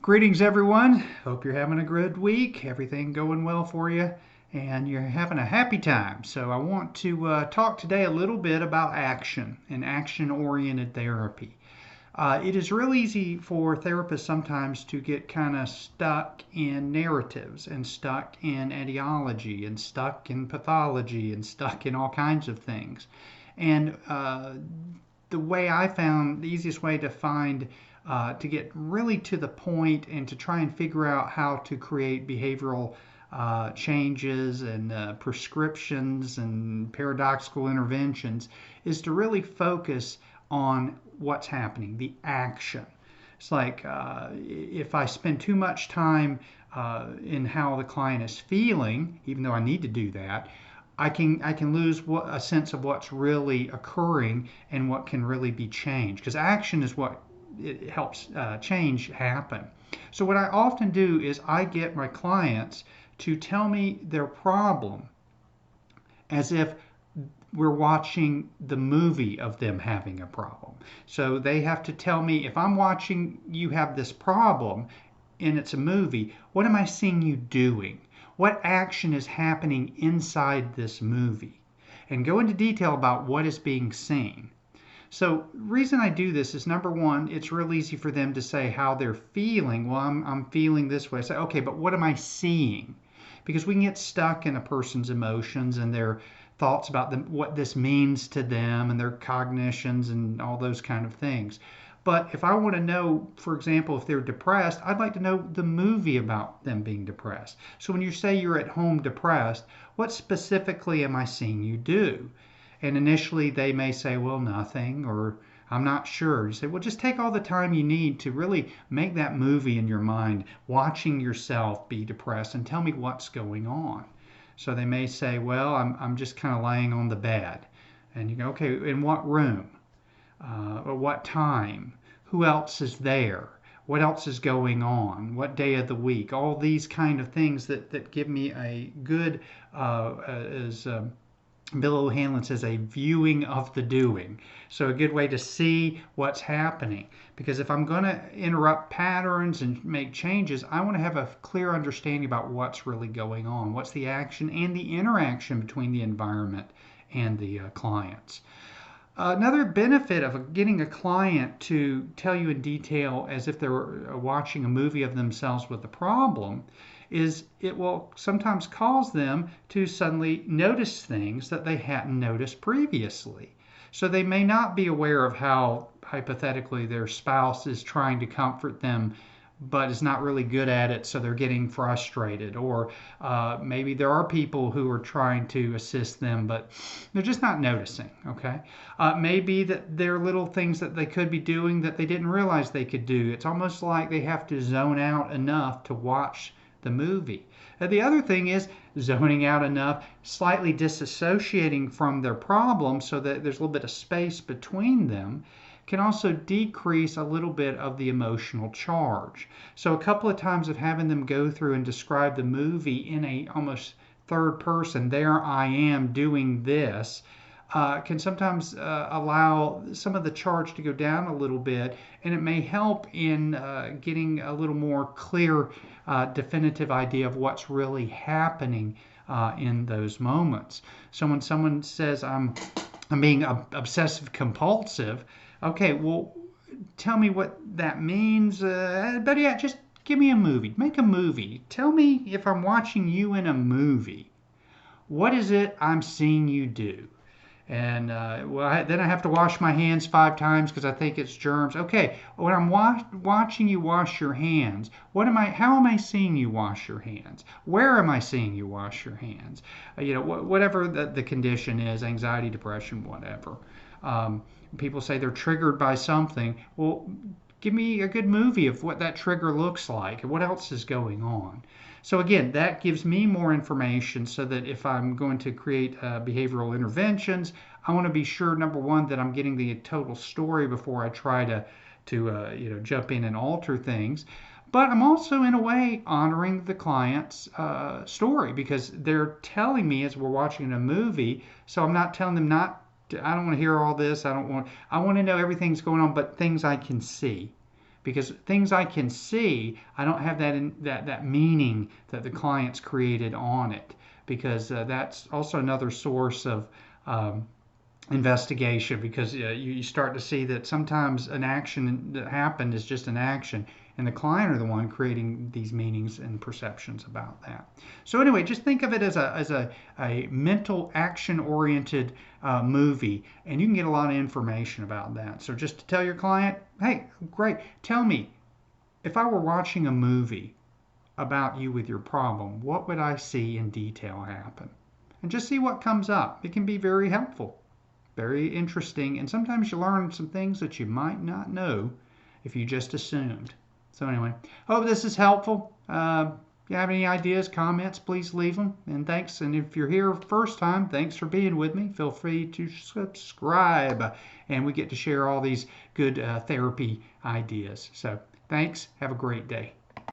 Greetings, everyone. Hope you're having a good week. Everything going well for you, and you're having a happy time. So, I want to talk today a little bit about action and action oriented therapy. It is real easy for therapists sometimes to get kind of stuck in narratives and stuck in etiology and stuck in pathology and stuck in all kinds of things. And the way I found the easiest way to find to get really to the point and to try and figure out how to create behavioral changes and prescriptions and paradoxical interventions is to really focus on what's happening, the action. It's like if I spend too much time in how the client is feeling, even though I need to do that, I can lose a sense of what's really occurring and what can really be changed. Because action is what it helps change happen. So what I often do is I get my clients to tell me their problem as if we're watching the movie of them having a problem. So they have to tell me, if I'm watching you have this problem and it's a movie, what am I seeing you doing? What action is happening inside this movie? And go into detail about what is being seen. So the reason I do this is, number one, it's real easy for them to say how they're feeling. Well, I'm feeling this way. I say, okay, but what am I seeing? Because we can get stuck in a person's emotions and their thoughts about them, what this means to them and their cognitions and all those kind of things. But if I want to know, for example, if they're depressed, I'd like to know the movie about them being depressed. So when you say you're at home depressed, what specifically am I seeing you do? And initially they may say, well, nothing, or I'm not sure. You say, well, just take all the time you need to really make that movie in your mind, watching yourself be depressed, and tell me what's going on. So they may say, well, I'm just kind of laying on the bed. And you go, okay, in what room? Or what time? Who else is there? What else is going on? What day of the week? All these kind of things that give me a good, as Bill O'Hanlon says, a viewing of the doing. So a good way to see what's happening. Because if I'm going to interrupt patterns and make changes, I want to have a clear understanding about what's really going on. What's the action and the interaction between the environment and the clients. Another benefit of getting a client to tell you in detail as if they were watching a movie of themselves with a problem is it will sometimes cause them to suddenly notice things that they hadn't noticed previously. So they may not be aware of how hypothetically their spouse is trying to comfort them but is not really good at it, so they're getting frustrated. Or maybe there are people who are trying to assist them, but they're just not noticing, okay? Maybe that there are little things that they could be doing that they didn't realize they could do. It's almost like they have to zone out enough to watch the movie. The other thing is zoning out enough, slightly disassociating from their problem so that there's a little bit of space between them, can also decrease a little bit of the emotional charge. So a couple of times of having them go through and describe the movie in a almost third person, there I am doing this, can sometimes allow some of the charge to go down a little bit, and it may help in getting a little more clear, definitive idea of what's really happening in those moments. So when someone says, I'm being obsessive compulsive, okay, well, tell me what that means. But yeah, just give me a movie. Make a movie. Tell me, if I'm watching you in a movie, what is it I'm seeing you do? And then I have to wash my hands 5 times because I think it's germs. Okay, when I'm watching you wash your hands, how am I seeing you wash your hands? Where am I seeing you wash your hands? Whatever the condition is, anxiety, depression, whatever. People say they're triggered by something. Well, give me a good movie of what that trigger looks like and what else is going on. So again, that gives me more information so that if I'm going to create behavioral interventions, I want to be sure, number one, that I'm getting the total story before I try to jump in and alter things. But I'm also, in a way, honoring the client's story, because they're telling me as we're watching a movie. So I'm not telling them I don't want to hear all this. I want to know everything's going on, but things I can see. because things I can see, I don't have that meaning that the client's created on it, because that's also another source of investigation, because you start to see that sometimes an action that happened is just an action, and the client are the one creating these meanings and perceptions about that. So anyway, just think of it as a mental action oriented movie, and you can get a lot of information about that. So just to tell your client, hey, great, tell me, if I were watching a movie about you with your problem, what would I see in detail happen? And just see what comes up. It can be very helpful, very interesting, and sometimes you learn some things that you might not know if you just assumed. So anyway, hope this is helpful. If you have any ideas, comments, please leave them. And thanks. And if you're here first time, thanks for being with me. Feel free to subscribe, and we get to share all these good therapy ideas. So thanks. Have a great day.